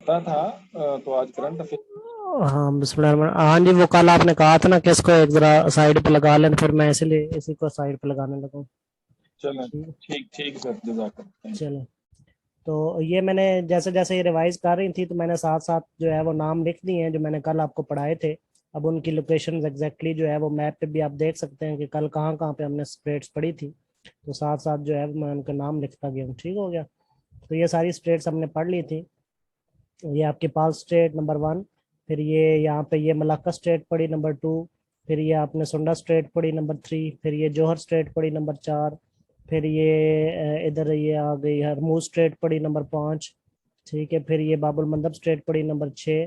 पता था। तो आज करंट अफेयर। हाँ बिस्मिल्लाह, हाँ जी, वो कल आपने कहा था ना कि इसको एक जरा साइड पे लगा लें, फिर मैं इसलिए इसी को साइड पे लगाने लगा। चलें। ठीक। ठीक ठीक सर, जजाक थैंक चलो, तो ये मैंने जैसे जैसे ये रिवाइज कर रही थी तो मैंने साथ साथ जो है वो नाम लिख दिए हैं जो मैंने कल आपको पढ़ाए थे। अब उनकी लोकेशन एग्जैक्टली जो है वो मैप पे भी आप देख सकते हैं कि कल कहाँ कहाँ पे हमने स्ट्रेट्स पढ़ी थी। तो साथ साथ जो है मैं उनका नाम लिखता गया हूँ। ठीक हो गया। तो ये सारी स्ट्रेट्स हमने पढ़ ली थी। ये आपके पास स्टेट नंबर 1। फिर ये यहाँ पे ये मलाक्का स्टेट पड़ी नंबर 2। फिर ये आपने सुंडा स्टेट पड़ी नंबर 3। फिर ये जौहर स्टेट पड़ी नंबर 4। फिर ये इधर ये आ गई हरमूज स्टेट पड़ी नंबर 5। ठीक है। फिर ये बाबुल मंदब स्टेट पड़ी नंबर 6।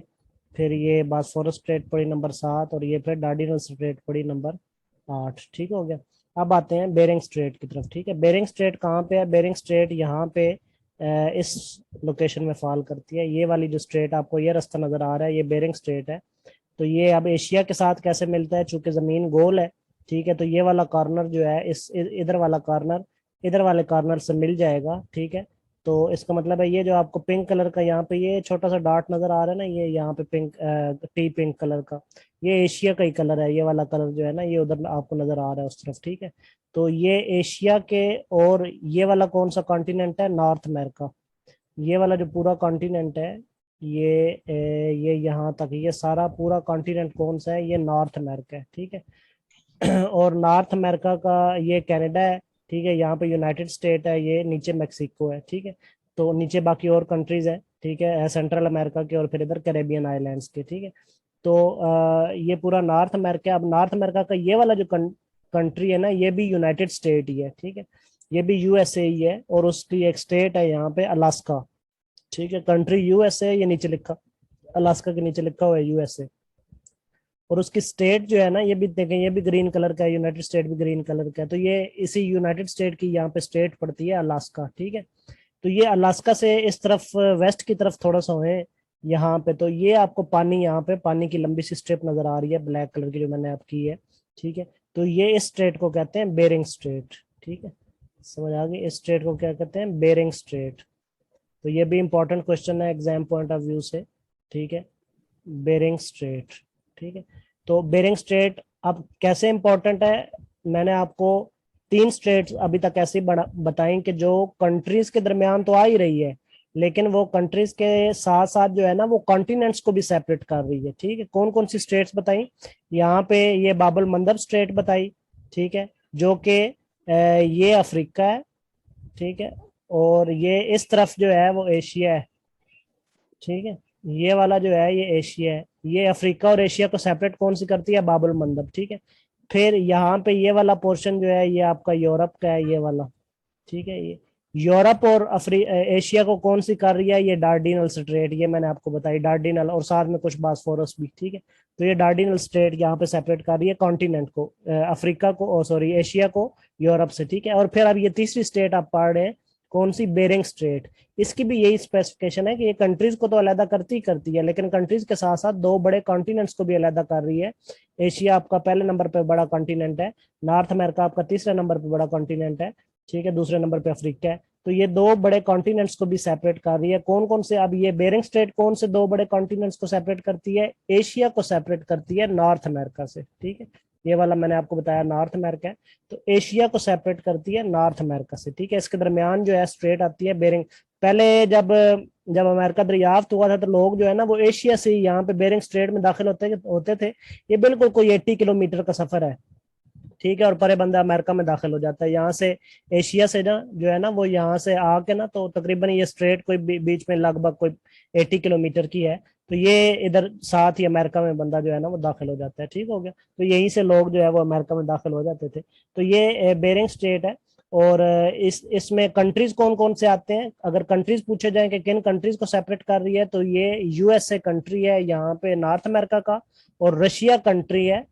फिर ये बासफोरस स्टेट पड़ी नंबर 7 और ये फिर डार्डिनल स्टेट पड़ी नंबर 8। ठीक हो गया। अब आते हैं बेरिंग स्ट्रेट की तरफ। ठीक है, बेरिंग स्ट्रेट कहाँ पे है? बेरिंग स्ट्रेट यहाँ पे इस लोकेशन में फॉल करती है। ये वाली जो स्ट्रेट आपको ये रास्ता नजर आ रहा है, ये बेरिंग स्ट्रेट है। तो ये अब एशिया के साथ कैसे मिलता है? चूंकि जमीन गोल है, ठीक है, तो ये वाला कॉर्नर जो है इस इधर वाला कॉर्नर इधर वाले कॉर्नर से मिल जाएगा। ठीक है। तो इसका मतलब है ये जो आपको पिंक कलर का यहाँ पे ये छोटा सा डॉट नजर आ रहा है ना, ये यहाँ पे पिंक टी पिंक कलर का, ये एशिया का ही कलर है। ये वाला कलर जो है ना ये उधर आपको नजर आ रहा है उस तरफ। ठीक है। तो ये एशिया के, और ये वाला कौन सा कॉन्टिनेंट है? North America. ये वाला जो पूरा कॉन्टिनेंट है, ये यहाँ तक, ये सारा पूरा कॉन्टिनेंट कौन सा है? ये नॉर्थ अमेरिका है। ठीक है। और नॉर्थ अमेरिका का ये कनाडा है। ठीक है। यहाँ पे यूनाइटेड स्टेट है, ये नीचे मेक्सिको है। ठीक है। तो नीचे बाकी और कंट्रीज है। ठीक है, सेंट्रल अमेरिका के और फिर इधर कैरेबियन आइलैंड्स के। ठीक है। तो ये पूरा नॉर्थ अमेरिका। अब नॉर्थ अमेरिका का ये वाला जो कंट्री है ना, ये भी यूनाइटेड स्टेट ही है। ठीक है। ये भी यूएसए ही है, और उसकी एक स्टेट है यहाँ पे अलास्का। ठीक है। कंट्री यूएसए, ये नीचे लिखा, अलास्का के नीचे लिखा हुआ है यूएसए। और उसकी स्टेट जो है ना, ये भी देखें, ये भी ग्रीन कलर का है, यूनाइटेड स्टेट भी ग्रीन कलर का है। तो ये इसी यूनाइटेड स्टेट की यहाँ पे स्टेट पड़ती है अलास्का। ठीक है। तो ये अलास्का से इस तरफ वेस्ट की तरफ थोड़ा सा है यहाँ पे। तो ये आपको पानी, यहाँ पे पानी की लंबी सी स्ट्रिप नजर आ रही है ब्लैक कलर की जो मैंने आप की है। ठीक है। तो ये इस स्ट्रेट को कहते हैं बेरिंग स्ट्रेट। ठीक है, समझ आ गई? इस स्ट्रेट को क्या कहते हैं? Bering strait. तो ये भी इंपॉर्टेंट क्वेश्चन है एग्जाम पॉइंट ऑफ व्यू से। ठीक है, बेरिंग स्ट्रेट। ठीक है। तो बेरिंग स्ट्रेट अब कैसे इंपॉर्टेंट है? मैंने आपको 3 स्ट्रेट्स अभी तक ऐसी बताई कि जो कंट्रीज के दरमियान तो आ ही रही है, लेकिन वो कंट्रीज के साथ साथ जो है ना वो कॉन्टिनेंट्स को भी सेपरेट कर रही है। ठीक है, कौन कौन सी स्टेट्स बताई? यहाँ पे ये बाबुल मंदब स्ट्रेट बताई। ठीक है, जो कि ये अफ्रीका है। ठीक है। और ये इस तरफ जो है वो एशिया है। ठीक है, ये वाला जो है ये एशिया है। ये अफ्रीका और एशिया को सेपरेट कौन सी करती है? बाबुल मंदब। ठीक है। फिर यहाँ पे ये वाला पोर्शन जो है ये आपका यूरोप का है, ये वाला। ठीक है, ये यूरोप और एशिया को कौन सी कर रही है? ये डार्डिनल स्ट्रेट, ये मैंने आपको बताई, डार्डिनल, और साथ में कुछ बासफोरस भी। ठीक है। तो ये डार्डिनल स्ट्रेट यहाँ पे सेपरेट कर रही है कॉन्टिनेंट को, अफ्रीका को, सॉरी एशिया को यूरोप से। ठीक है। और फिर अब ये तीसरी स्टेट आप पढ़ रहे हैं, कौन सी? Bearing straight. इसकी भी यही स्पेसिफिकेशन है कि ये कंट्रीज को तो अलग करती ही करती है, लेकिन कंट्रीज के साथ साथ दो बड़े कॉन्टिनेंट्स को भी अलग कर रही है। एशिया आपका पहले नंबर पे बड़ा कॉन्टिनेंट है, नॉर्थ अमेरिका आपका तीसरे नंबर पे बड़ा कॉन्टिनेंट है। ठीक है, दूसरे नंबर पे अफ्रीका है। तो ये दो बड़े कॉन्टिनेंट्स को भी सेपरेट कर रही है। कौन कौन से? अब ये बेरिंग स्ट्रेट कौन से दो बड़े कॉन्टिनेंट्स को सेपरेट करती है? एशिया को सेपरेट करती है नॉर्थ अमेरिका से। ठीक है, ये वाला मैंने आपको बताया नॉर्थ अमेरिका है। तो एशिया को सेपरेट करती है नॉर्थ अमेरिका से। ठीक है, इसके दरमियान जो है स्ट्रेट आती है बेरिंग। पहले जब जब अमेरिका दरियाफ्त हुआ था तो लोग जो है ना वो एशिया से यहाँ पे बेरिंग स्ट्रेट में दाखिल होते थे। ये बिल्कुल कोई 80 किलोमीटर का सफर है। ठीक है, और परे बंदा अमेरिका में दाखिल हो जाता है। यहाँ से एशिया से ना जो है ना वो यहाँ से आके ना तो तकरीबन ये स्ट्रेट कोई बीच में लगभग कोई 80 किलोमीटर की है। तो ये इधर साथ ही अमेरिका में बंदा जो है ना वो दाखिल हो जाता है। ठीक हो गया। तो यहीं से लोग जो है वो अमेरिका में दाखिल हो जाते थे। तो ये बेरिंग स्ट्रेट है। और इस इसमें कंट्रीज कौन कौन से आते हैं? अगर कंट्रीज पूछे जाए कि किन कंट्रीज को सेपरेट कर रही है, तो ये यूएसए कंट्री है यहाँ पे नॉर्थ अमेरिका का, और रशिया कंट्री है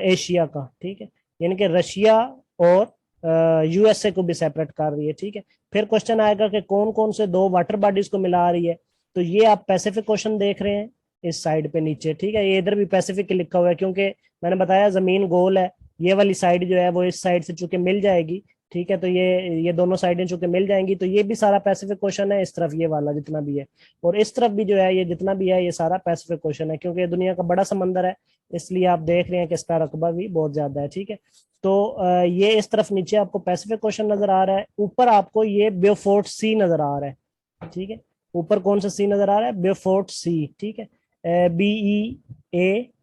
एशिया का। ठीक है, यानी कि रशिया और यूएसए को भी सेपरेट कर रही है। ठीक है। फिर क्वेश्चन आएगा कि कौन कौन से दो वाटर बॉडीज को मिला रही है? तो ये आप पैसिफिक ओशन देख रहे हैं इस साइड पे नीचे। ठीक है, ये इधर भी पैसिफिक लिखा हुआ है क्योंकि मैंने बताया जमीन गोल है। ये वाली साइड जो है वो इस साइड से चूंकि मिल जाएगी, ठीक है, तो ये दोनों साइडें चूंकि मिल जाएंगी तो ये भी सारा पैसिफिक ओशन है, इस तरफ ये वाला जितना भी है, और इस तरफ भी जो है ये जितना भी है ये सारा पैसिफिक ओशन है, क्योंकि ये दुनिया का बड़ा समंदर है, इसलिए आप देख रहे हैं कि इसका रकबा भी बहुत ज्यादा है। ठीक है, तो ये इस तरफ नीचे आपको पैसिफिक ओशन नजर आ रहा है, ऊपर आपको ये ब्योफोर्ट सी नजर आ रहा है। ठीक है, ऊपर कौन सा सी नजर आ रहा है? ब्योफोर्ट सी। ठीक है, BEAUFORT,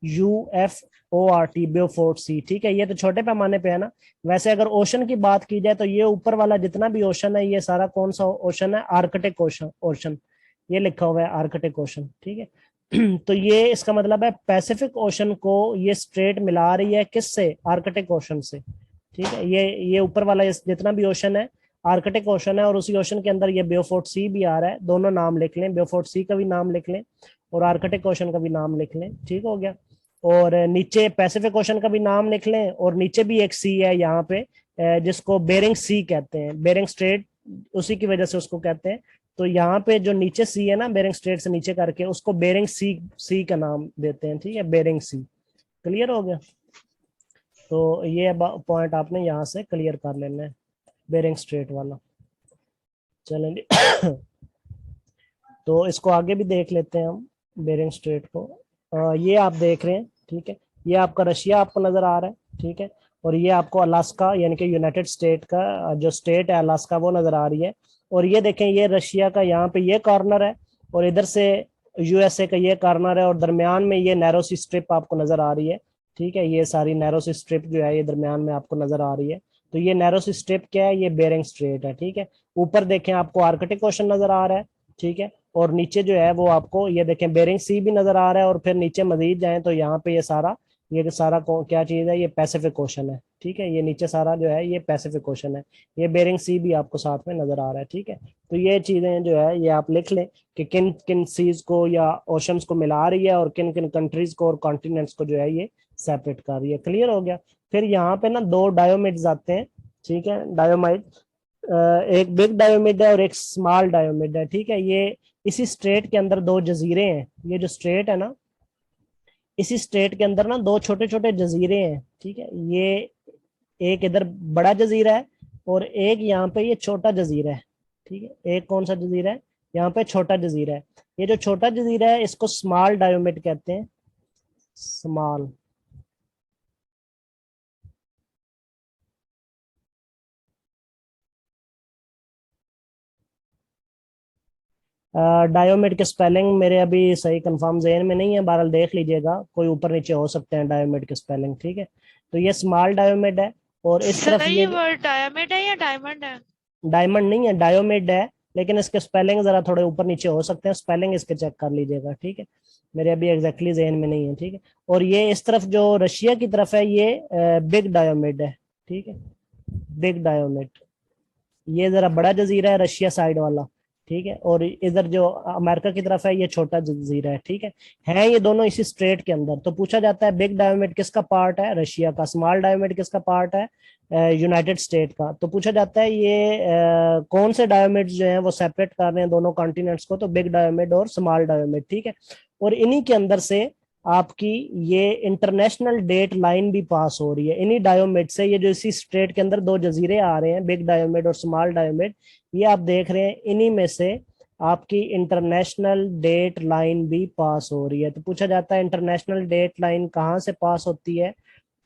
ब्योफोर्ट सी। ठीक है, ये तो छोटे पैमाने पे है ना। वैसे अगर ओशन की बात की जाए तो ये ऊपर वाला जितना भी ओशन है ये सारा कौन सा ओशन है? Arctic ocean. ओशन ये लिखा हुआ है आर्कटिक ओशन। ठीक है तो ये इसका मतलब है पैसिफिक ओशन को ये स्ट्रेट मिला रही है किससे? आर्कटिक ओशन से। ठीक है, ये ऊपर वाला जितना भी ओशन है आर्कटिक ओशन है, और उसी ओशन के अंदर ये ब्योफोर्ट सी भी आ रहा है। दोनों नाम लिख लें, ब्योफोर्ट सी का भी नाम लिख लें और आर्कटिक ओशन का भी नाम लिख लें। ठीक हो गया, और नीचे पैसिफिक ओशन का भी नाम लिख लें, और नीचे भी एक सी है यहाँ पे जिसको बेरिंग सी कहते हैं, बेरिंग स्ट्रेट उसी की वजह से उसको कहते हैं। तो यहाँ पे जो नीचे सी है ना, बेरिंग स्ट्रेट से नीचे करके, उसको बेरिंग सी सी का नाम देते हैं। ठीक है, बेरिंग सी। क्लियर हो गया? तो ये पॉइंट आपने यहाँ से क्लियर कर लेना है, बेरिंग स्ट्रेट वाला। चलेंगे तो इसको आगे भी देख लेते हैं हम, बेरिंग स्ट्रेट को। ये आप देख रहे हैं। ठीक है, ये आपका रशिया आपको नजर आ रहा है। ठीक है, और ये आपको अलास्का यानी कि यूनाइटेड स्टेट का जो स्टेट है अलास्का वो नजर आ रही है। और ये देखें, ये रशिया का यहाँ पे ये कॉर्नर है, और इधर से यूएसए का ये कॉर्नर है, और दरमियान में ये नैरो सी स्ट्रिप आपको नजर आ रही है। ठीक है, ये सारी नैरो सी स्ट्रिप जो है ये दरमियान में आपको नजर आ रही है। तो ये नैरो सी स्ट्रिप क्या है? ये बेरिंग स्ट्रेट है। ठीक है, ऊपर देखें आपको आर्कटिक ओशन नजर आ रहा है। ठीक है, और नीचे जो है वो आपको ये देखें बेरिंग सी भी नजर आ रहा है, और फिर नीचे मजीद जाएं तो यहाँ पे ये सारा क्या चीज है? ये पैसिफिक ओशन है। ठीक है, ये नीचे सारा जो है ये पैसिफिक ओशन है, ये बेरिंग सी भी आपको साथ में नजर आ रहा है। ठीक है, तो ये चीजें जो है ये आप लिख लें कि किन किन सीज को या ओशंस को मिला रही है, और किन किन कंट्रीज को और कॉन्टिनेंट्स को जो है ये सेपरेट कर रही है। क्लियर हो गया? फिर यहाँ पे ना दो डायोमिड्स आते हैं। ठीक है, डायोमाइड, एक बिग डायोमिड है और एक स्मॉल डायोमिड है। ठीक है, ये इसी स्ट्रेट के अंदर दो जजीरे हैं। ये जो स्ट्रेट है ना, इसी स्ट्रेट के अंदर ना दो छोटे छोटे जजीरे हैं। ठीक है, ये एक इधर बड़ा जजीरा है और एक यहाँ पे ये छोटा जजीरा है। ठीक है, एक कौन सा जजीरा है? यहाँ पे छोटा जजीरा है। ये जो छोटा जजीरा है इसको स्मॉल डायोमिड कहते हैं, स्मॉल। डायोमिड के स्पेलिंग मेरे अभी सही कंफर्म जहन में नहीं है, बहरहाल देख लीजिएगा, कोई ऊपर नीचे हो सकते हैं डायोमिड के स्पेलिंग। ठीक है, तो ये स्मॉल डायोमिड है, और इस तरफ सही ये वर्ड डायमंड है या डायमंड है? डायमंड नहीं है, डायोमिड है, लेकिन इसके स्पेलिंग जरा थोड़े ऊपर नीचे हो सकते हैं, स्पेलिंग इसके चेक कर लीजिएगा। ठीक है, मेरे अभी एग्जैक्टली जहन में नहीं है। ठीक है, और ये इस तरफ जो रशिया की तरफ है ये बिग डायोमिड है। ठीक है, बिग डायोमिड, ये जरा बड़ा जजीरा है रशिया साइड वाला। ठीक है, और इधर जो अमेरिका की तरफ है ये छोटा जजीरा है। ठीक है ये दोनों इसी स्ट्रेट के अंदर। तो पूछा जाता है बिग डायोमिड किसका पार्ट है? रशिया का। स्मॉल डायोमिड किसका पार्ट है? यूनाइटेड स्टेट का। तो पूछा जाता है ये कौन से डायोमिड जो हैं वो सेपरेट कर रहे हैं दोनों कॉन्टिनेंट्स को? तो बिग डायोमिड और स्मॉल डायोमिड। ठीक है, और इन्हीं के अंदर से आपकी ये इंटरनेशनल डेट लाइन भी पास हो रही है, इन्हीं डायोमिड से। ये जो इसी स्ट्रेट के अंदर दो जजीरे आ रहे हैं, बिग डायोमिड और स्मॉल डायोमिड, ये आप देख रहे हैं, इन्हीं में से आपकी इंटरनेशनल डेट लाइन भी पास हो रही है। तो पूछा जाता है इंटरनेशनल डेट लाइन कहाँ से पास होती है?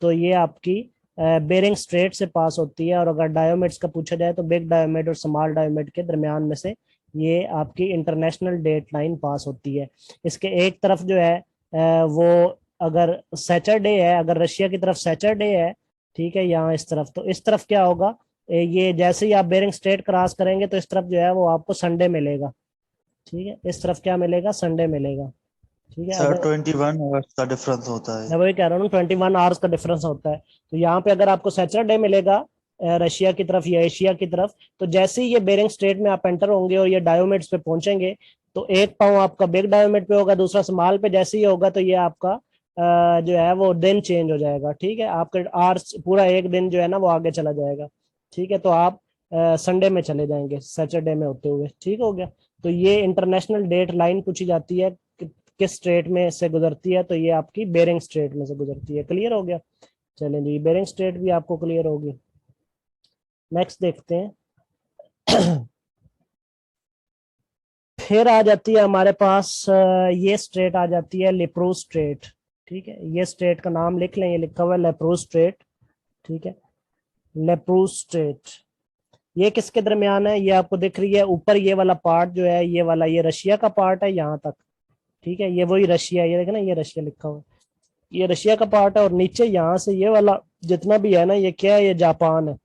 तो ये आपकी बेरिंग स्ट्रेट से पास होती है। और अगर डायोमिड्स का पूछा जाए तो बिग डायोमिड और स्मॉल डायोमिड के दरमियान में से ये आपकी इंटरनेशनल डेट लाइन पास होती है। इसके एक तरफ जो है वो अगर सैटरडे है, अगर रशिया की तरफ सैटरडे है, ठीक है, यहाँ इस तरफ, तो इस तरफ क्या होगा? ये जैसे ही आप बेरिंग स्ट्रेट क्रॉस करेंगे तो इस तरफ जो है वो आपको संडे मिलेगा। ठीक है, इस तरफ क्या मिलेगा? संडे मिलेगा। ठीक है, सर अगर 21 आवर्स का डिफरेंस होता है। मैं वही कह रहा हूँ 21 आवर्स का डिफरेंस होता है। तो यहाँ पे अगर आपको सैटरडे मिलेगा रशिया की तरफ या एशिया की तरफ, तो जैसे ही ये बेरिंग स्ट्रेट में आप एंटर होंगे और ये डायोमिड्स पे पहुंचेंगे, तो एक पाँव आपका बिग डायोमिड पे होगा, दूसरा स्मॉल पे। जैसे ही होगा तो ये आपका जो है वो दिन चेंज हो जाएगा। ठीक है, आपके आवर्स पूरा एक दिन जो है ना वो आगे चला जाएगा। ठीक है, तो आप संडे में चले जाएंगे सैटरडे में होते हुए। ठीक हो गया? तो ये इंटरनेशनल डेट लाइन पूछी जाती है किस स्ट्रेट में से गुजरती है? तो ये आपकी बेरिंग स्ट्रेट में से गुजरती है। क्लियर हो गया? चलें जी, बेरिंग स्ट्रेट भी आपको क्लियर होगी। नेक्स्ट देखते हैं। फिर आ जाती है हमारे पास ये स्ट्रेट आ जाती है लेप्रोज स्ट्रेट। ठीक है, ये स्ट्रेट का नाम लिख लें, ये लिखा हुआ है लेप्रोज स्ट्रेट। ठीक है, लेप्रोज स्ट्रेट ये किसके दरमियान है, ये आपको दिख रही है ऊपर ये वाला पार्ट जो है, ये वाला ये रशिया का पार्ट है यहाँ तक। ठीक है, ये वही रशिया, ये देखे ना, ये रशिया लिखा हुआ है, ये रशिया का पार्ट है। और नीचे यहाँ से ये वाला जितना भी है ना, ये क्या है, ये जापान है,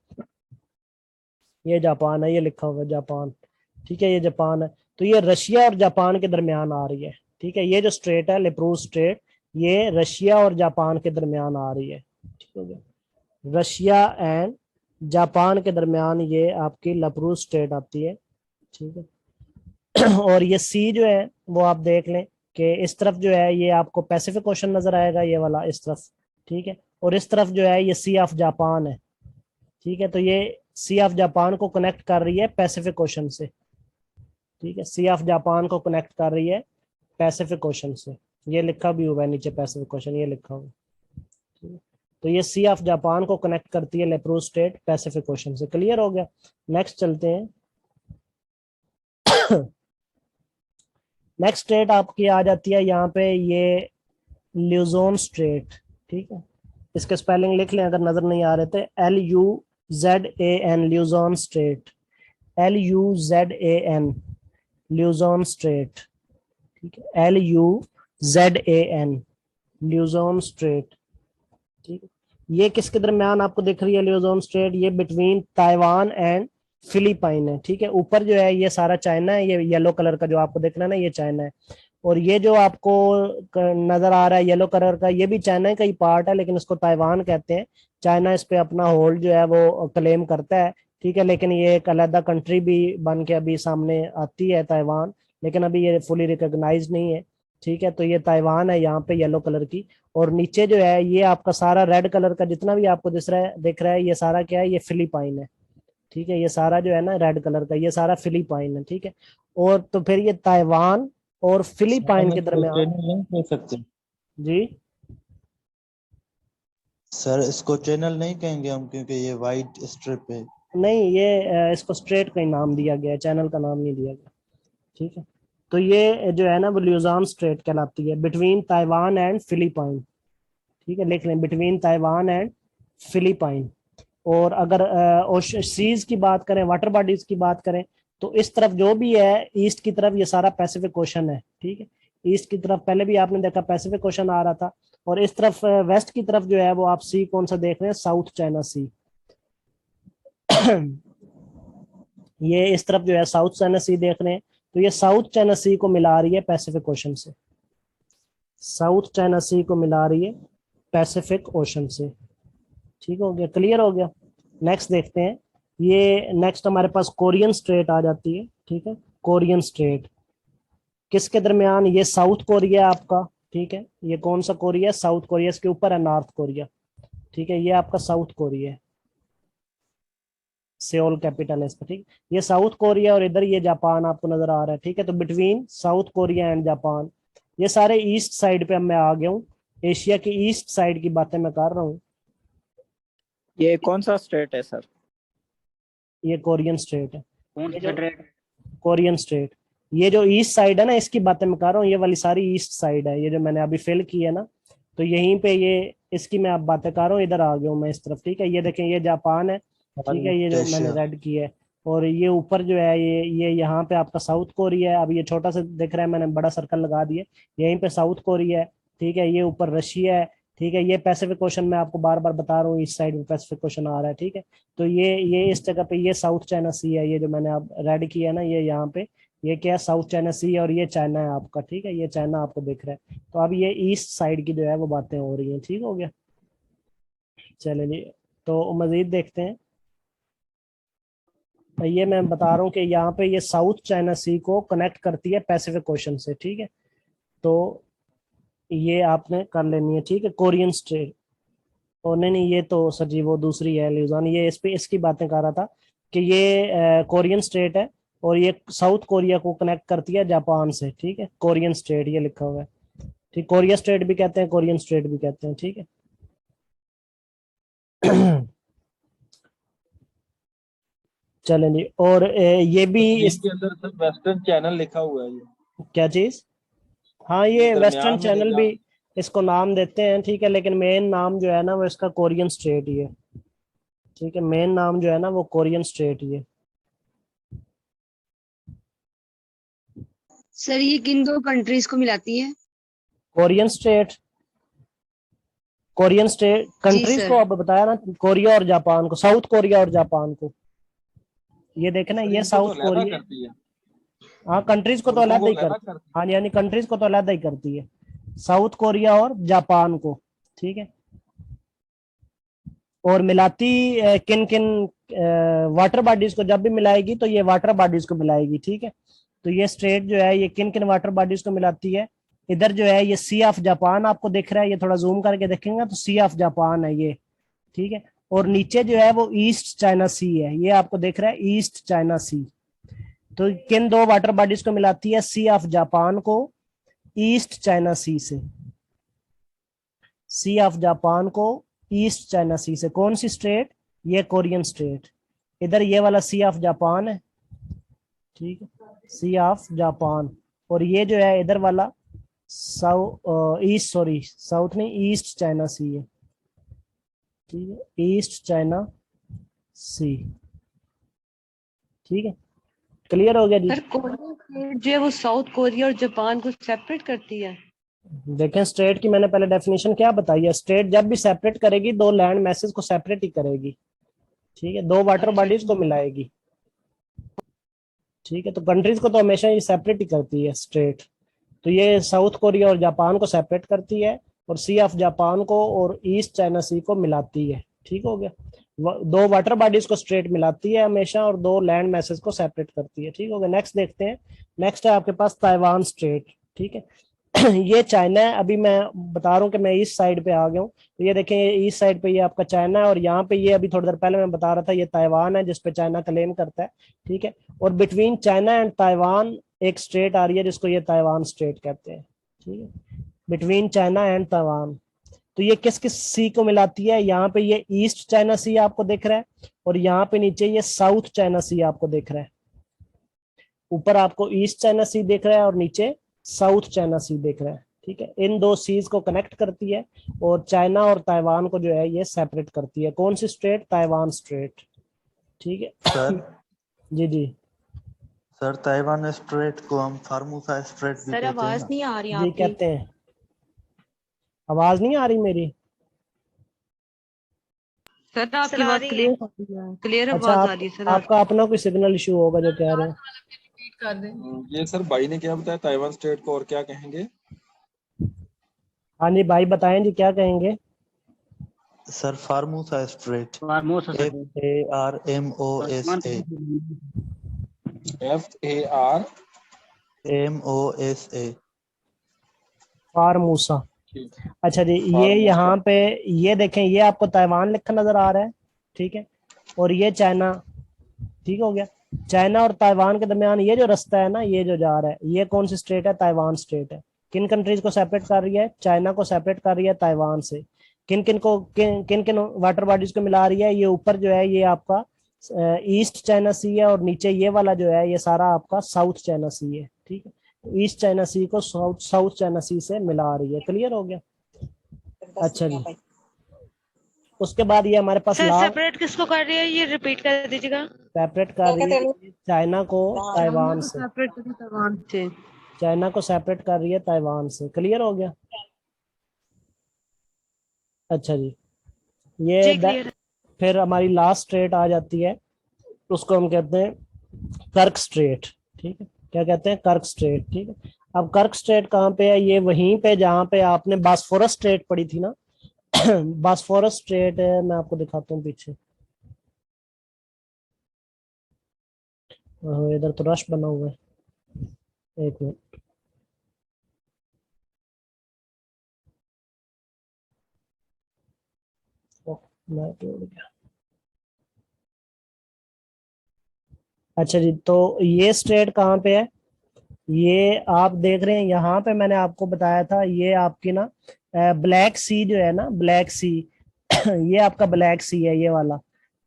ये जापान है, ये लिखा हुआ है जापान। ठीक है, ये जापान है। तो ये रशिया और जापान के दरमियान आ रही है। ठीक है, ये जो स्ट्रेट है लेप्रोज स्ट्रेट, ये रशिया और जापान के दरमियान आ रही है। ठीक हो गया, रशिया एंड जापान के दरमियान ये आपकी लेप्रोज स्ट्रेट आती है। ठीक है, और ये सी जो है वो आप देख लें कि इस तरफ जो है ये आपको पैसिफिक ओशन नजर आएगा, ये वाला इस तरफ। ठीक है, और इस तरफ जो है ये सी ऑफ जापान है। ठीक है, तो ये सी ऑफ जापान को कनेक्ट कर रही है पैसिफिक ओशन से। ठीक है, सी ऑफ जापान को कनेक्ट कर रही है पैसिफिक ओशन से। ये लिखा भी हुआ है नीचे पैसिफिक ओशन, ये लिखा हुआ है। तो ये सी ऑफ जापान को कनेक्ट करती है लेप्रोज स्ट्रेट पैसिफिक ओशन से। क्लियर हो गया। नेक्स्ट चलते हैं। नेक्स्ट स्ट्रेट आपकी आ जाती है यहाँ पे ये ल्यूजोन स्ट्रेट। ठीक है, इसके स्पेलिंग लिख लें अगर नजर नहीं आ रहे थे, LUZAN ल्यूजोन स्ट्रेट, LUZAN ल्यूजोन स्ट्रेट। ठीक है, LUZAN ल्यूजोन स्ट्रेट। ठीक है, ये किसके दरमियान आपको दिख रही है ल्यूजोन स्ट्रेट, ये बिटवीन ताइवान एंड फिलीपाइन है। ठीक है, ऊपर जो है ये सारा चाइना है, ये येलो कलर का जो आपको दिख रहा है ना, ये चाइना है। और ये जो आपको नजर आ रहा है येलो कलर का, ये भी चाइना का ही पार्ट है, लेकिन इसको ताइवान कहते हैं। चाइना इस पे अपना होल्ड जो है वो क्लेम करता है। ठीक है, लेकिन ये एक अलग कंट्री भी बन के अभी सामने आती है ताइवान, लेकिन अभी ये फुली रिकॉग्नाइज नहीं है। ठीक है, तो ये ताइवान है यहाँ पे येलो कलर की। और नीचे जो है ये आपका सारा रेड कलर का जितना भी आपको दिख रहा है, ये सारा क्या है, ये फिलीपाइन है। ठीक है, ये सारा जो है ना रेड कलर का, ये सारा फिलीपाइन है। ठीक है, और तो फिर ये ताइवान और फिलीपाइन के दरमियान नहीं कह सकते जी। सर, इसको चैनल नहीं कहेंगे हम, क्योंकि ये वाइट स्ट्रिप है। नहीं, ये इसको स्ट्रेट का ही नाम दिया गया है, चैनल का नाम नहीं दिया गया। ठीक है, तो ये जो है ना वो ल्यूजान स्ट्रेट कहलाती है, बिटवीन ताइवान एंड फिलीपाइन। ठीक है, लिख लें, बिटवीन ताइवान एंड फिलीपाइन। और अगर सीज की बात करें, वाटर बॉडीज की बात करें, तो इस तरफ जो भी है ईस्ट की तरफ ये सारा पैसिफिक ओशन है। ठीक है, ईस्ट की तरफ पहले भी आपने देखा पैसिफिक ओशन आ रहा था। और इस तरफ वेस्ट की तरफ जो है वो आप सी कौन सा देख रहे हैं, साउथ चाइना सी। ये इस तरफ जो है साउथ चाइना सी देख रहे हैं, तो ये साउथ चाइना सी को मिला रही है पैसिफिक ओशन से, साउथ चाइना सी को मिला रही है पैसिफिक ओशन से। ठीक हो गया, क्लियर हो गया। नेक्स्ट देखते हैं, ये नेक्स्ट हमारे पास कोरियन स्ट्रेट आ जाती है। ठीक है, कोरियन स्ट्रेट किसके दरमियान, ये साउथ कोरिया आपका। ठीक है, ये कौन सा कोरिया, साउथ कोरिया, इसके ऊपर है नॉर्थ कोरिया। ठीक है, ये आपका साउथ कोरिया है, सियोल कैपिटल है इसका। ठीक, ये साउथ कोरिया और इधर ये जापान आपको नजर आ रहा है। ठीक है, तो between south Korea and Japan, ये सारे ईस्ट साइड पे मैं आ गया हूँ, एशिया की ईस्ट साइड की बातें मैं कर रहा हूँ। ये कौन सा स्टेट है सर? ये कोरियन स्टेट है, कौन ये सा जो स्टेट? कोरियन स्टेट, ये जो ईस्ट साइड है ना इसकी बातें मैं कर रहा हूँ, ये वाली सारी ईस्ट साइड है, ये जो मैंने अभी फिल की है ना, तो यहीं पे ये इसकी मैं अब बातें कर रहा हूँ, इधर आ गया हूँ मैं इस तरफ। ठीक है, ये देखें ये जापान है। ठीक है, ये जो मैंने रेड की है, और ये ऊपर जो है ये यहाँ पे आपका साउथ कोरिया है। अब ये छोटा सा दिख रहा है, मैंने बड़ा सर्कल लगा दिया, यहीं पे साउथ कोरिया है। ठीक है, ये ऊपर रशिया है। ठीक है, ये पैसिफिक ओशन में आपको बार बार बता रहा हूँ, इस साइड में पैसिफिक ओशन आ रहा है। ठीक है, तो ये इस जगह पे ये साउथ चाइना सी है, ये जो मैंने अब रेड किया है ना, ये यहाँ पे ये क्या है, साउथ चाइना सी है, और ये चाइना है आपका। ठीक है, ये चाइना आपको दिख रहा है। तो अब ये ईस्ट साइड की जो है वो बातें हो रही हैं। ठीक हो गया, चलिए जी, तो मजीद देखते हैं। ये मैं बता रहा हूँ कि यहाँ पे ये साउथ चाइना सी को कनेक्ट करती है पैसिफिक ओशन से। ठीक है, तो ये आपने कर लेनी है। ठीक है, कोरियन स्ट्रेट, और नहीं ये तो सर जी वो दूसरी है ल्यूजान, ये इस पे इसकी बातें कर रहा था कि ये कोरियन स्टेट है, और ये साउथ कोरिया को कनेक्ट करती है जापान से। ठीक है, कोरियन स्टेट ये लिखा हुआ है। ठीक, कोरिया स्टेट भी कहते हैं, कोरियन स्टेट भी कहते हैं। ठीक है, चलें जी। और ये भी इसके अंदर सर वेस्टर्न चैनल लिखा हुआ है ये क्या चीज? हाँ, ये वेस्टर्न दरमियान में चैनल भी जहाँ इसको नाम देते हैं, ठीक है, लेकिन मेन नाम जो है ना वो इसका कोरियन स्ट्रेट ही है। ठीक है, मेन नाम जो है ना वो कोरियन स्ट्रेट ही है। सर ये किन दो कंट्रीज को मिलाती है? कोरियन स्ट्रेट, कोरियन स्टेट जी कंट्रीज को सर। अब बताया ना, कोरिया और जापान को, साउथ कोरिया और जापान को। ये देखे ना, सर ये इनको तो साउथ अलहदा कोरिया। करती है, हाँ, कंट्रीज को तो मुल्कों अलग को ही अलहदा करती है। करती हाँ जी, यानी कंट्रीज को तो अलग ही करती है, साउथ कोरिया और जापान को। ठीक है, और मिलाती किन किन वाटर बॉडीज को जब भी मिलाएगी तो ये वाटर बॉडीज को मिलाएगी। ठीक है, तो ये स्ट्रेट जो है ये किन किन वाटर बॉडीज को मिलाती है? इधर जो है ये सी ऑफ जापान आपको दिख रहा है, ये थोड़ा जूम करके देखेंगे तो सी ऑफ जापान है ये। ठीक है, और नीचे जो है वो ईस्ट चाइना सी है, ये आपको दिख रहा है ईस्ट चाइना सी। तो किन दो वाटर बॉडीज को मिलाती है? सी ऑफ जापान को ईस्ट चाइना सी से, सी ऑफ जापान को ईस्ट चाइना सी से। कौन सी स्ट्रेट? ये कोरियन स्ट्रेट। इधर ये वाला सी ऑफ जापान है, ठीक है, सी ऑफ जापान। और ये जो है इधर वाला ईस्ट, सॉरी साउथ नहीं, ईस्ट चाइना सी है। ठीक है, ईस्ट चाइना सी। ठीक है, क्लियर हो गया जी? सर कोरिया स्टेट जो है वो साउथ कोरिया और जापान को सेपरेट करती है। देखें, स्टेट की मैंने पहले डेफिनेशन क्या बताई है, स्टेट जब भी सेपरेट करेगी दो लैंड मैसेज को सेपरेट ही करेगी। ठीक है, दो वाटर बॉडीज को मिलाएगी। ठीक है, तो कंट्रीज को तो हमेशा ये सेपरेट ही करती है स्टेट। तो ये साउथ कोरिया और जापान को सेपरेट करती है, और सी ऑफ जापान को और ईस्ट चाइना सी को मिलाती है। ठीक हो गया, दो वाटर बॉडीज को स्ट्रेट मिलाती है हमेशा, और दो लैंड मैसेज को सेपरेट करती है। ठीक हो गया, नेक्स्ट देखते हैं। नेक्स्ट है आपके पास ताइवान स्ट्रेट। ठीक है, ये चाइना है, अभी मैं बता रहा हूँ कि मैं ईस्ट साइड पे आ गया हूँ। तो ये देखें, ये ईस्ट साइड पे ये आपका चाइना है, और यहाँ पे ये अभी थोड़ी देर पहले मैं बता रहा था ये ताइवान है जिसपे चाइना क्लेम करता है। ठीक है, और बिटवीन चाइना एंड ताइवान एक स्टेट आ रही है जिसको ये ताइवान स्टेट कहते हैं। ठीक है, बिटवीन चाइना एंड ताइवान। तो ये किस किस सी को मिलाती है? यहाँ पे ये ईस्ट चाइना सी आपको दिख रहा है, और यहाँ पे नीचे ये साउथ चाइना सी आपको दिख रहा है। ऊपर आपको ईस्ट चाइना सी दिख रहा है और नीचे साउथ चाइना सी दिख रहा है। ठीक है, इन दो सीज को कनेक्ट करती है, और चाइना और ताइवान को जो है ये सेपरेट करती है। कौन सी स्ट्रेट? Taiwan straight. ठीक है सर जी जी सर ताइवान स्ट्रेट को हम फार्मूसा स्ट्रेट भी सर कहते हैं आवाज ना? नहीं आ रही जी आपकी। कहते हैं। आवाज नहीं आ रही मेरी? सर आपकी सर आ आवाज रही है। क्लियर आ रही है, क्लियर अच्छा, आवाज आ रही है सर आपकी। आपका अपना कोई सिग्नल इशू होगा जो कह रहे हैं। ये सर भाई ने क्या बताया ताइवान स्टेट को, और क्या कहेंगे? हाँ जी भाई, बताएं जी क्या कहेंगे। Sir Formosa strait, FARMOSA, MOSA। Formosa. ठीक, अच्छा जी, ये फार्मूसा। यहाँ पे ये देखें, ये आपको ताइवान लिखा नजर आ रहा है। ठीक है, और ये चाइना। ठीक हो गया, चाइना और ताइवान के दरमियान ये जो रास्ता है ना, ये जो जा रहा है, ये कौन सी स्टेट है? ताइवान स्टेट है। किन कंट्रीज को सेपरेट कर रही है? चाइना को सेपरेट कर रही है ताइवान से। किन किन वाटर बॉडीज को मिला रही है? ये ऊपर जो है ये आपका ईस्ट चाइना सी है, और नीचे ये वाला जो है ये सारा आपका साउथ चाइना सी है। ठीक है, ईस्ट चाइना सी को साउथ चाइना सी से मिला रही है। क्लियर हो गया? अच्छा जी, उसके बाद ये हमारे पास सर लास्ट सेपरेट किसको कर रही है, ये रिपीट कर दीजिएगा। सेपरेट कर रही है चाइना को ताइवान से। सेपरेट करी ताइवान से। चाइना को सेपरेट कर रही है ताइवान से। क्लियर हो गया? अच्छा जी, ये जी क्लियर है। फिर हमारी लास्ट स्ट्रेट आ जाती है, उसको हम कहते हैं कर्क स्ट्रेट। ठीक है, क्या कहते हैं? कर्क स्ट्रेट। ठीक है, अब कर्क स्ट्रेट कहाँ पे है? ये वहीं पे जहाँ पे आपने बास्फोरस स्ट्रेट पढ़ी थी ना। बास्फोरस स्ट्रेट है, मैं आपको दिखाता हूँ पीछे। इधर तो रश बना हुआ है, एक मिनट। मैं टूट गया। अच्छा जी, तो ये स्ट्रेट कहाँ पे है? ये आप देख रहे हैं यहाँ पे, मैंने आपको बताया था ये आपकी ना ब्लैक सी जो है ना, ब्लैक सी। ये आपका ब्लैक सी है ये वाला।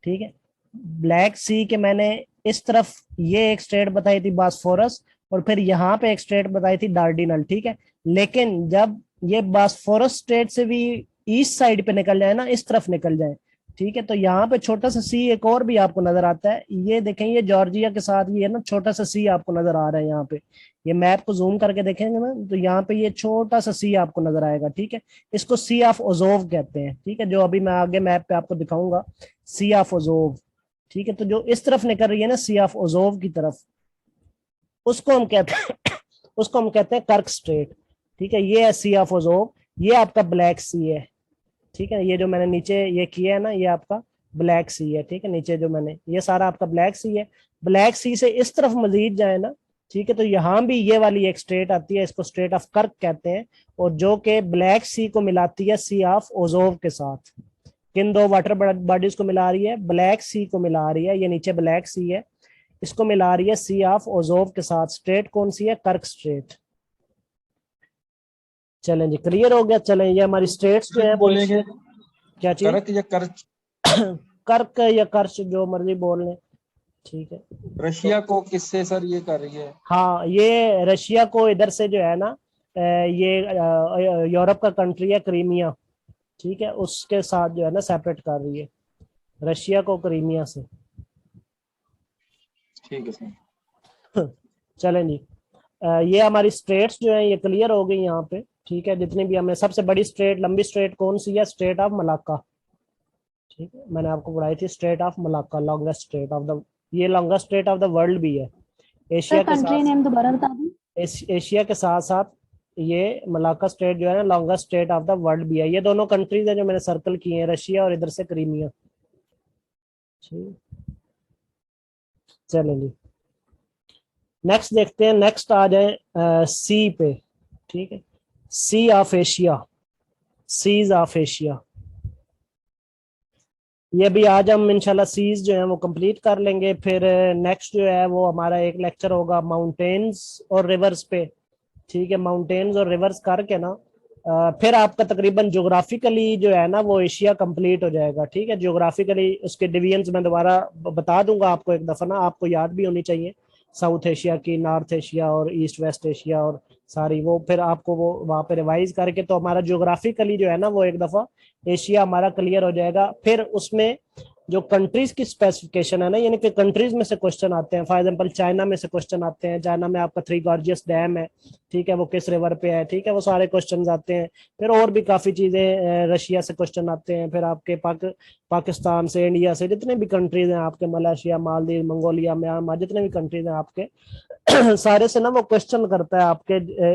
ठीक है, ब्लैक सी के मैंने इस तरफ ये एक स्ट्रेट बताई थी बास्फोरस, और फिर यहाँ पे एक स्ट्रेट बताई थी डार्डिनल, ठीक है। लेकिन जब ये बास्फोरस स्ट्रेट से भी ईस्ट साइड पे निकल जाए ना, इस तरफ निकल जाए, ठीक है, तो यहाँ पे छोटा सा सी एक और भी आपको नजर आता है। ये देखें, ये जॉर्जिया के साथ ये ना छोटा सा सी आपको नजर आ रहा है यहाँ पे। ये मैप को जूम करके देखेंगे ना, तो यहाँ पे ये छोटा सा सी आपको नजर आएगा, ठीक है। इसको सी ऑफ ओजोव कहते हैं, ठीक है, जो अभी मैं आगे मैप पे आपको दिखाऊंगा, सी ऑफ ओजोव, ठीक है। तो जो इस तरफ निकल रही है ना सी ऑफ ओजोव की तरफ, उसको हम कहते हैं उसको हम कहते हैं कर्क स्ट्रेट, ठीक है। ये है सी ऑफ ओजोव, ये आपका ब्लैक सी है, ठीक है। ये जो मैंने नीचे ये किया है ना, ये आपका ब्लैक सी है, ठीक है। नीचे जो मैंने ये सारा आपका ब्लैक सी है। ब्लैक सी से इस तरफ मजीद जाए ना, ठीक है, तो यहाँ भी ये वाली एक स्ट्रेट आती है, इसको स्ट्रेट ऑफ कर्क कहते हैं, और जो कि ब्लैक सी को मिलाती है सी ऑफ ओजोव के साथ। किन दो वाटर बॉडीज को मिला रही है? ब्लैक सी को मिला रही है, ये नीचे ब्लैक सी है, इसको मिला रही है सी ऑफ ओजोव के साथ। स्ट्रेट कौन सी है? कर्क स्ट्रेट। चलें जी, क्लियर हो गया। चलें, ये हमारी स्ट्रेट्स जो है बोलेंगे क्या चीज? करक या कर्च? कर्क या कर्च, जो मर्जी बोल लें, ठीक है। रशिया को किससे सर ये कर रही है? हाँ, ये रशिया को इधर से जो है ना, ये यूरोप का कंट्री है क्रीमिया, ठीक है, उसके साथ जो है ना सेपरेट कर रही है रशिया को क्रीमिया से। ठीक है सर। चलें जी, ये हमारी स्ट्रेट्स जो है ये क्लियर हो गई यहाँ पे, ठीक है। जितनी भी हमें सबसे बड़ी स्ट्रेट, लंबी स्ट्रेट कौन सी है? स्ट्रेट ऑफ मलाक्का, ठीक है, मैंने आपको पढ़ाई थी strait of Malacca, longest strait of the, ये longest strait of the world भी है। एशिया के कंट्री नेम दोबारा बता दूं? एशिया के साथ साथ ये मलाक्का स्ट्रेट जो है ना longest strait of the world भी है। ये दोनों कंट्रीज है जो मैंने सर्कल किए हैं, रशिया और इधर से क्रीमिया, ठीक। चलें जी, नेक्स्ट देखते हैं। नेक्स्ट आ जाए सी पे, ठीक है, sea of Asia, seas of Asia. ये भी आज हम इंशाल्लाह सीज जो है वो कंप्लीट कर लेंगे। फिर नेक्स्ट जो है वो हमारा एक लेक्चर होगा माउंटेन्स और रिवर्स पे, ठीक है। माउंटेन्स और रिवर्स करके ना फिर आपका तकरीबन ज्योग्राफिकली जो है ना वो एशिया कंप्लीट हो जाएगा, ठीक है। ज्योग्राफिकली उसके डिवीजन्स मैं दोबारा बता दूंगा आपको एक दफा ना, आपको याद भी होनी चाहिए, साउथ एशिया की, नॉर्थ एशिया और ईस्ट वेस्ट एशिया और सारी वो, फिर आपको वो वहाँ पे रिवाइज करके तो हमारा ज्योग्राफिकली जो है ना वो एक दफा एशिया हमारा क्लियर हो जाएगा। फिर उसमें जो कंट्रीज की स्पेसिफिकेशन है ना, यानी कि कंट्रीज में से क्वेश्चन आते हैं। फॉर एग्जांपल चाइना में से क्वेश्चन आते हैं, चाइना में आपका थ्री गॉर्जियस डैम है, ठीक है, वो किस रिवर पे है, ठीक है, वो सारे क्वेश्चन आते हैं। फिर और भी काफी चीजें, रशिया से क्वेश्चन आते हैं, फिर आपके पाकिस्तान से, इंडिया से, जितने भी कंट्रीज हैं आपके, मलेशिया, मालदीव, मंगोलिया, म्यांमार, जितने भी कंट्रीज हैं आपके सारे से ना वो क्वेश्चन करता है आपके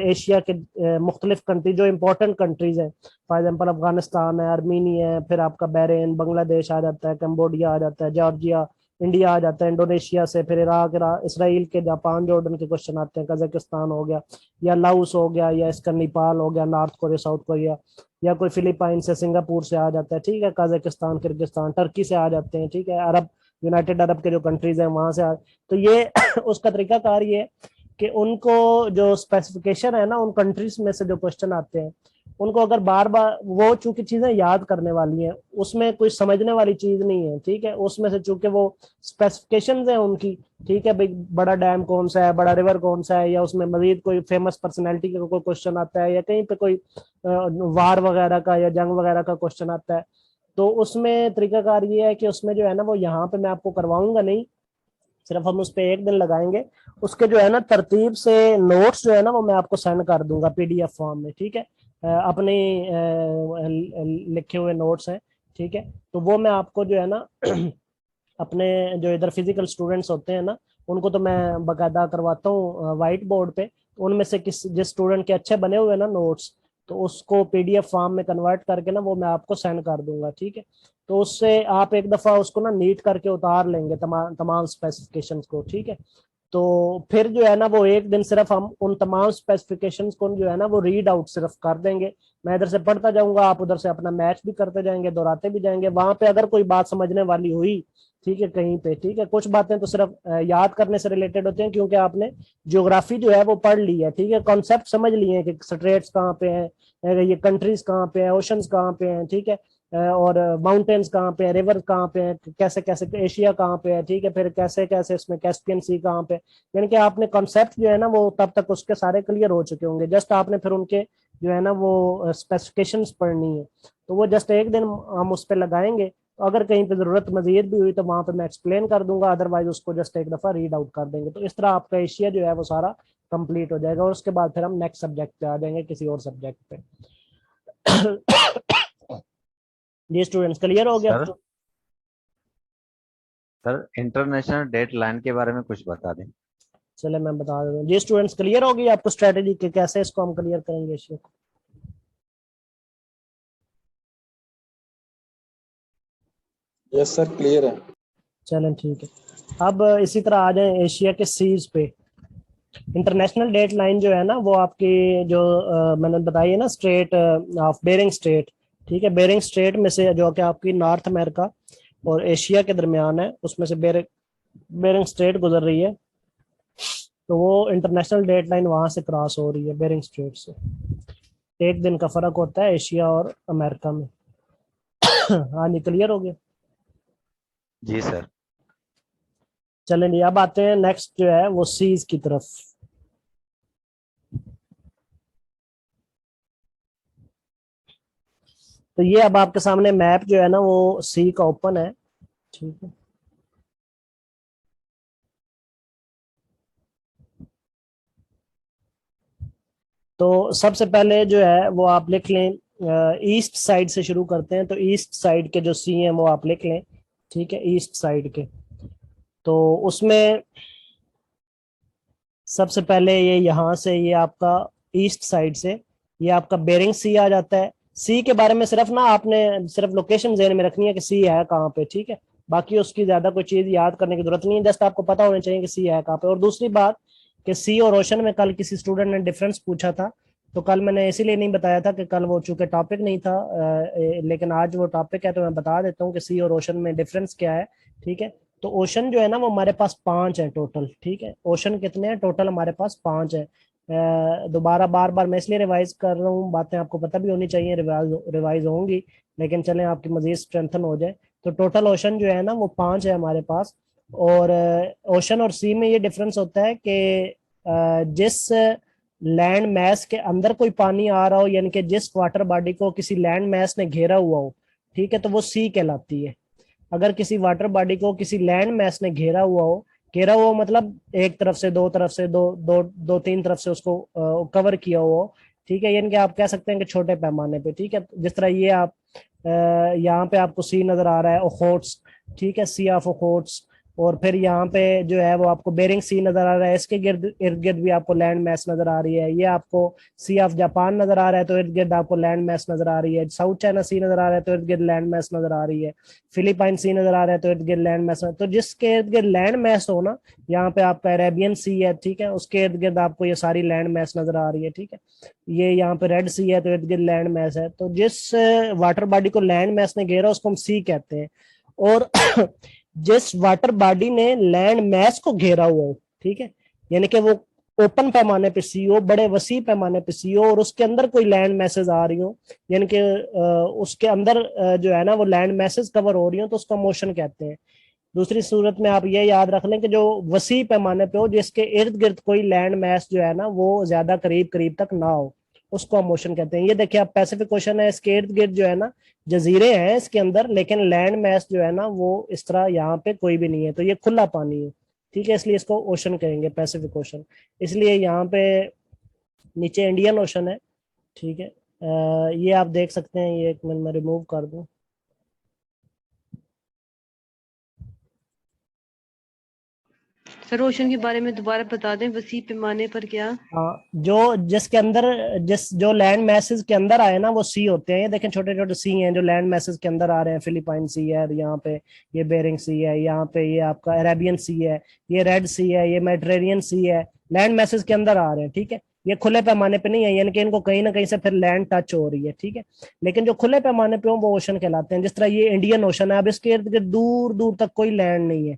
एशिया के मुख्तलिफ कंट्री, जो इंपॉर्टेंट कंट्रीज हैं। फॉर एग्जाम्पल अफगानिस्तान है, आर्मीनिया है, फिर आपका बहरीन, बांग्लादेश आ जाता है, कंबोडिया आ जाता है, जॉर्जिया, इंडिया आ जाता है, इंडोनेशिया से, फिर इराक, इसराइल के, जापान, जॉर्डन के क्वेश्चन आते हैं, कजाकिस्तान हो गया, या लाओस हो गया, या इसका नेपाल हो गया, नॉर्थ कोरिया, साउथ कोरिया, या कोई फिलीपाइन से, सिंगापुर से आ जाता है, ठीक है, कजाकिस्तान, किर्गिस्तान, टर्की से आ जाते हैं, ठीक है, अरब, यूनाइटेड अरब के जो कंट्रीज हैं वहां से तो ये उसका तरीकाकार ये है कि उनको जो स्पेसिफिकेशन है ना, उन कंट्रीज में से जो क्वेश्चन आते हैं उनको अगर बार बार, वो चूंकि चीजें याद करने वाली हैं, उसमें कोई समझने वाली चीज नहीं है, ठीक है, उसमें से चूंकि वो स्पेसिफिकेशंस हैं उनकी, ठीक है, भाई बड़ा डैम कौन सा है, बड़ा रिवर कौन सा है, या उसमें मजीद कोई फेमस पर्सनैलिटी का कोई क्वेश्चन आता है, या कहीं पे कोई वार वगैरह का या जंग वगैरह का क्वेश्चन आता है, तो उसमें तरीकाकार ये है कि उसमें जो है ना वो यहाँ पे मैं आपको करवाऊंगा नहीं, सिर्फ हम उस पर एक दिन लगाएंगे। उसके जो है ना तरतीब से नोट्स जो है ना वो मैं आपको सेंड कर दूंगा PDF फॉर्म में, ठीक है, अपने लिखे हुए नोट्स हैं, ठीक है, तो वो मैं आपको जो है ना अपने जो इधर फिजिकल स्टूडेंट्स होते हैं ना उनको तो मैं बाकायदा करवाता हूँ वाइट बोर्ड पे, उनमें से जिस स्टूडेंट के अच्छे बने हुए ना नोट्स, तो उसको PDF फॉर्म में कन्वर्ट करके ना वो मैं आपको सेंड कर दूंगा, ठीक है। तो उससे आप एक दफा उसको ना नीट करके उतार लेंगे तमाम स्पेसिफिकेशंस को, ठीक है। तो फिर जो है ना वो एक दिन सिर्फ हम उन तमाम स्पेसिफिकेशंस को जो है ना वो रीड आउट सिर्फ कर देंगे। मैं इधर से पढ़ता जाऊंगा, आप उधर से अपना मैच भी करते जाएंगे, दोहराते भी जाएंगे। वहां पे अगर कोई बात समझने वाली हुई, ठीक है, कहीं पे, ठीक है, कुछ बातें तो सिर्फ याद करने से रिलेटेड होती हैं क्योंकि आपने ज्योग्राफी जो है वो पढ़ ली है, ठीक है, कॉन्सेप्ट समझ लिए हैं कि स्ट्रेट्स कहाँ पे हैं, ये कंट्रीज कहाँ पे हैं, ओशंस कहाँ पे हैं, ठीक है, और माउंटेन्स कहाँ पे है, रिवर कहाँ पे है, कैसे कैसे एशिया कहाँ पे है, ठीक है, फिर कैसे कैसे इसमें कैस्पियन सी कहाँ पे, यानी कि आपने कॉन्सेप्ट जो है ना वो तब तक उसके सारे क्लियर हो चुके होंगे, जस्ट आपने फिर उनके जो है ना वो स्पेसिफिकेशंस पढ़नी है। तो वो जस्ट एक दिन हम उस पर लगाएंगे, तो अगर कहीं पे जरूरत मजीद भी हुई तो वहां पे मैं एक्सप्लेन कर दूंगा, अदरवाइज उसको जस्ट एक दफा रीड आउट कर देंगे। तो इस तरह आपका एशिया जो है वो सारा कंप्लीट हो जाएगा, और उसके बाद फिर हम नेक्स्ट सब्जेक्ट पे आ जाएंगे, किसी और सब्जेक्ट पे। ये स्टूडेंट्स क्लियर हो गया? Sir sir international date line के बारे में कुछ बता दें। चले मैं बता देता हूँ। ये स्टूडेंट्स क्लियर हो गई आपको स्ट्रेटेजी के कैसे इसको हम क्लियर करेंगे एशिया को? यस सर क्लियर है। चलें ठीक है। अब इसी तरह आ जाए एशिया के सीज पे। इंटरनेशनल डेट लाइन जो है ना वो आपकी जो मैंने बताई है ना, स्ट्रेट ऑफ बेरिंग स्ट्रेट, ठीक है, बेरिंग स्ट्रेट में से जो कि आपकी नॉर्थ अमेरिका और एशिया के दरमियान है, उसमें से बेरिंग स्ट्रेट गुजर रही है, तो वो इंटरनेशनल डेट लाइन वहां से क्रॉस हो रही है बेरिंग स्ट्रेट से। एक दिन का फर्क होता है एशिया और अमेरिका में। हाँ जी क्लियर हो गया? जी सर। चलें जी, अब आते हैं नेक्स्ट जो है वो सीज की तरफ। तो ये अब आपके सामने मैप जो है ना वो सी का ओपन है, ठीक है। तो सबसे पहले जो है वो आप लिख लें, ईस्ट साइड से शुरू करते हैं, तो ईस्ट साइड के जो सी हैं वो आप लिख लें, ठीक है, ईस्ट साइड के। तो उसमें सबसे पहले ये यहाँ से, ये आपका ईस्ट साइड से ये आपका बेरिंग सी आ जाता है। सी के बारे में सिर्फ ना आपने सिर्फ लोकेशन ज़हन में रखनी है कि सी है कहाँ पे, ठीक है, बाकी उसकी ज्यादा कोई चीज याद करने की जरूरत नहीं है, जस्ट आपको पता होना चाहिए कि सी है कहाँ पे। और दूसरी बात कि सी और ओशन में कल किसी स्टूडेंट ने डिफरेंस पूछा था, तो कल मैंने इसीलिए नहीं बताया था कि कल वो चूंकि टॉपिक नहीं था, लेकिन आज वो टॉपिक है तो मैं बता देता हूँ कि सी और ओशन में डिफरेंस क्या है, ठीक है। तो ओशन जो है ना वो हमारे पास 5 है टोटल, ठीक है। ओशन कितने हैं टोटल? हमारे पास 5 है। दोबारा बार बार मैं इसलिए रिवाइज कर रहा हूँ, बातें आपको पता भी होनी चाहिए, रिवाइज होंगी, लेकिन चलें आपकी मजीद स्ट्रेंथन हो जाए। तो टोटल ओशन जो है ना वो 5 है हमारे पास। और ओशन और सी में ये डिफरेंस होता है कि जिस लैंड मैस के अंदर कोई पानी आ रहा हो, यानी कि जिस वाटर बॉडी को किसी लैंड मैस ने घेरा हुआ हो, ठीक है, तो वो सी कहलाती है। अगर किसी वाटर बॉडी को किसी लैंड मैस ने घेरा हुआ मतलब एक तरफ से, दो तरफ से, दो तीन तरफ से उसको कवर किया हुआ हो, ठीक है, यानी कि आप कह सकते हैं कि छोटे पैमाने पे, ठीक है। जिस तरह ये आप यहाँ पे आपको सी नजर आ रहा है, ओखोट्स, ठीक है, सी ऑफ ओखोट्स। और फिर यहाँ पे जो है वो आपको बेरिंग सी नजर आ रहा है, इसके इर्द गिर्द भी आपको लैंड मैस नजर आ रही है। ये आपको सी ऑफ जापान नजर आ रहा है, तो इर्द गिर्द आपको लैंड मैस नजर आ रही है। साउथ चाइना सी नजर आ रहा है, तो इर्द गिर्द लैंड मैस नजर आ रही है। फिलीपाइन सी नजर आ रहा है, तो इर्द गिर्द लैंड मैस। तो जिसके इर्द गिर्द लैंड मैस हो ना, यहाँ पे आपका अरेबियन सी है, ठीक है, उसके इर्द गिर्द आपको ये सारी लैंड मैस नजर आ रही है, ठीक है। ये यहाँ पे रेड सी है, तो इर्द गिर्द लैंड मैस है। तो जिस वाटर बॉडी को लैंड मैस ने घेरा उसको हम सी कहते हैं। और जिस वाटर बॉडी ने लैंड मैस को घेरा हुआ हो, ठीक है, यानी कि वो ओपन पैमाने पे सी हो, बड़े वसी पैमाने पे सी हो, और उसके अंदर कोई लैंड मैसेज आ रही हो, यानी कि उसके अंदर जो है ना वो लैंड मैसेज कवर हो रही हो, तो उसको मोशन कहते हैं। दूसरी सूरत में आप ये याद रख लें कि जो वसी पैमाने पे हो, जिसके इर्द गिर्द कोई लैंड मैस जो है ना वो ज्यादा करीब करीब तक ना हो, उसको हम मोशन कहते हैं। ये देखिए आप, पैसिफिक ओशन है, इसके इर्द गिर्द जो है ना जजीरे हैं इसके अंदर, लेकिन लैंड मैस जो है ना वो इस तरह यहाँ पे कोई भी नहीं है, तो ये खुला पानी है, ठीक है, इसलिए इसको ओशन कहेंगे, पैसिफिक ओशन। इसलिए यहाँ पे नीचे इंडियन ओशन है, ठीक है। ये आप देख सकते हैं, ये एक मिनट में रिमूव कर दूं। सर ओशन के बारे में दोबारा बता दें, वसी पैमाने पर क्या? हाँ, जो जिसके अंदर जो लैंड मैसेज के अंदर आए ना वो सी होते हैं। ये देखें छोटे छोटे सी हैं जो लैंड मैसेज के अंदर आ रहे हैं। फिलीपाइन सी है यहाँ पे, ये बेरिंग सी है यहाँ पे, ये आपका अरेबियन सी है, ये रेड सी है, ये मेडिटेरेनियन सी है, लैंड मैसेज के अंदर आ रहे हैं, ठीक है। ये खुले पैमाने पे नहीं है, यानी कि इनको कहीं ना कहीं से फिर लैंड टच हो रही है, ठीक है। लेकिन जो खुले पैमाने पे हो वो ओशन कहलाते हैं। जिस तरह ये इंडियन ओशन है, अब इसके इर्द गिर्द दूर दूर तक कोई लैंड नहीं है,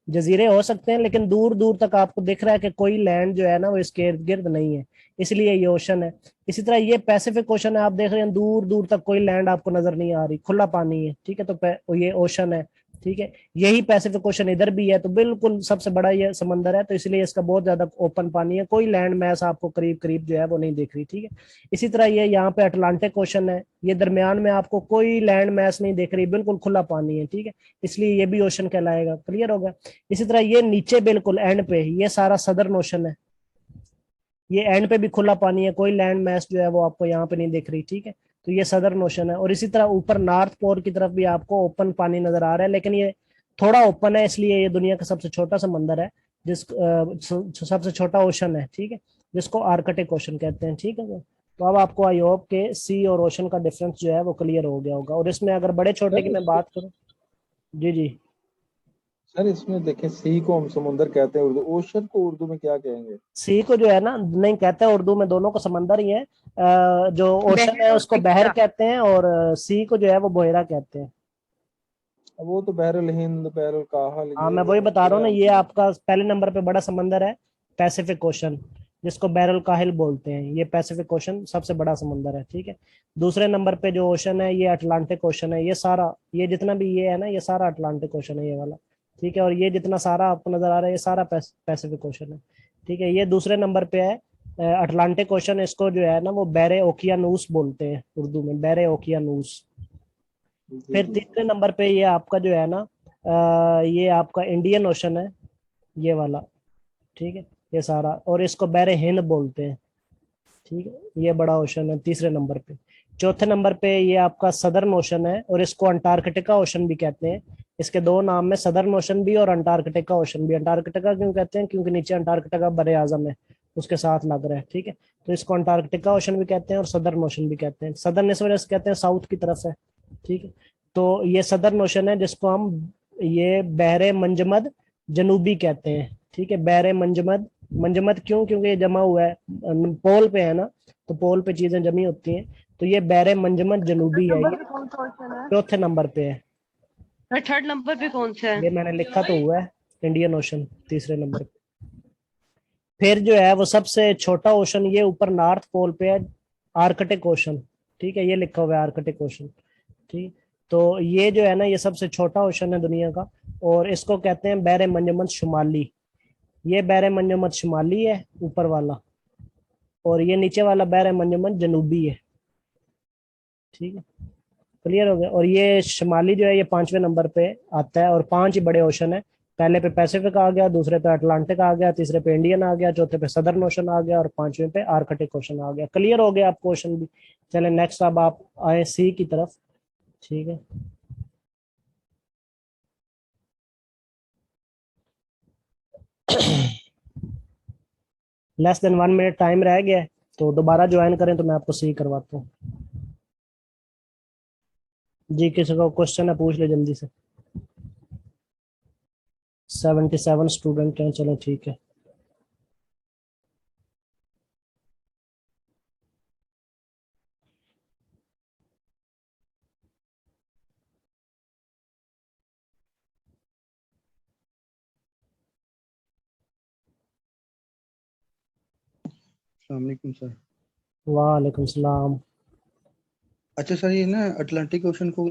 जजीरे हो सकते हैं लेकिन दूर दूर तक आपको दिख रहा है कि कोई लैंड जो है ना वो इसके इर्द गिर्द नहीं है। इसलिए ये ओशन है। इसी तरह ये पैसिफिक ओशन है, आप देख रहे हैं दूर दूर तक कोई लैंड आपको नजर नहीं आ रही, खुला पानी है, ठीक है, तो ये ओशन है, ठीक है। यही पैसिफिक ओशन इधर भी है, तो बिल्कुल सबसे बड़ा ये समंदर है, तो इसलिए इसका बहुत ज्यादा ओपन पानी है, कोई लैंड मैस आपको करीब करीब जो है वो नहीं दिख रही, ठीक है। इसी तरह ये यहाँ पे अटलांटिक ओशन है, ये दरमियान में आपको कोई लैंड मैस नहीं दिख रही, बिल्कुल खुला पानी है, ठीक है, इसलिए ये भी ओशन कहलाएगा। क्लियर होगा। इसी तरह ये नीचे बिल्कुल एंड पे ये सारा सदर्न ओशन है, ये एंड पे भी खुला पानी है, कोई लैंड मैस जो है वो आपको यहाँ पे नहीं दिख रही, ठीक है, तो ये सदर्न ओशन है। और इसी तरह ऊपर नॉर्थ पोल की तरफ भी आपको ओपन पानी नजर आ रहा है, लेकिन ये थोड़ा ओपन है, इसलिए ये दुनिया का सबसे छोटा समंदर है, सबसे छोटा ओशन है, ठीक है, जिसको आर्कटिक ओशन कहते हैं, ठीक है। तो अब आपको आई होप के सी और ओशन का डिफरेंस जो है वो क्लियर हो गया होगा। और इसमें अगर बड़े छोटे की मैं बात करूं, जी जी सर इसमें देखें, सी को हम समुंदर कहते हैं उर्दू, ओशन को उर्दू में क्या कहेंगे? सी को जो है ना, नहीं कहते हैं उर्दू में, दोनों को समंदर ही है। जो ओशन है उसको बहर कहते हैं, और सी को जो है वो बोहिरा कहते हैं। अब वो तो बहरुल हिंद, बहरुल काहल, हाँ, मैं वही बता रहा हूँ ना, ये आपका पहले नंबर पे बड़ा समंदर है पैसिफिक ओशन, जिसको बैरल काहिल बोलते हैं, ये पैसिफिक ओशन सबसे बड़ा समंदर है, ठीक है। दूसरे नंबर पे जो ओशन है ये अटलांटिक ओशन है, ये सारा, ये जितना भी ये है ना, ये सारा अटलांटिक ओशन है, ये वाला, ठीक है। और ये जितना सारा आपको नजर आ रहा है ये सारा पैसिफिक ओशन है, ठीक है। ये दूसरे नंबर पे है अटलांटिक ओशन, इसको जो है ना वो बैरे ओकियानूस बोलते हैं उर्दू में, बैरे ओकियानूस। फिर तीसरे नंबर पे ये आपका जो है ना ये आपका इंडियन ओशन है, ये वाला, ठीक है, ये सारा, और इसको बैरे हिंद बोलते हैं, ठीक है, ये बड़ा ओशन है तीसरे नंबर पे। चौथे नंबर पे ये आपका सदर्न ओशन है, और इसको अंटार्कटिका ओशन भी कहते हैं। इसके दो नाम में, सदर्न ओशन भी और अंटार्कटिका ओशन भी। अंटार्कटिका क्यों कहते हैं? क्योंकि नीचे अंटार्कटिका बड़े आजम है, उसके साथ लग रहा है, ठीक है, तो इसको अंटार्कटिका ओशन भी कहते हैं और सदर्न ओशन भी कहते हैं। सदर्न इस वजह से कहते हैं साउथ की तरफ है, ठीक है। तो ये सदर्न ओशन है, जिसको हम ये बहरे मंजमद जनूबी कहते हैं, ठीक है, बहरे मंजमद। मंजमद क्यों? क्योंकि ये जमा हुआ है पोल पे है ना, तो पोल पे चीजें जमी होती हैं, तो ये बहरे मंजमद जनूबी है, ये कौन सा ऑप्शन है? चौथे नंबर पे है। थर्ड नंबर पे कौन सा है? ये मैंने लिखा तो हुआ है इंडियन ओशन तीसरे नंबर पे। फिर जो है वो सबसे छोटा ओशन ये ऊपर नॉर्थ पोल पे है, आर्कटिक ओशन, ठीक है, ये लिखा हुआ है आर्कटिक ओशन, ठीक। तो ये जो है ना ये सबसे छोटा ओशन है दुनिया का, और इसको कहते हैं बहरे मंजमद शुमाली। ये बहरे मंजमद शुमाली है ऊपर वाला, और ये नीचे वाला बहरे मंजमद जनूबी है, ठीक है, क्लियर हो गया। और ये शुमाली जो है ये 5वें नंबर पे आता है, और 5 ही बड़े ओशन है। पहले पे पैसिफिक आ गया, दूसरे पे अटलांटिक आ गया, तीसरे पे इंडियन आ गया, चौथे पे सदर्न ओशन आ गया, और 5वें पे आर्कटिक ओशन आ गया। क्लियर हो गया आपको ओशन भी। चले नेक्स्ट, अब आप आए सी की तरफ, ठीक है। लेस देन 1 मिनट टाइम रह गया है, तो दोबारा ज्वाइन करें तो मैं आपको सी करवाता हूँ। जी, किसी को क्वेश्चन है पूछ ले जल्दी से। 77 स्टूडेंट हैं, चलो ठीक है। अस्सलामुअलैकुम सर। वालेकुम सलाम। अच्छा सर, ये ना अटलांटिक ओशन को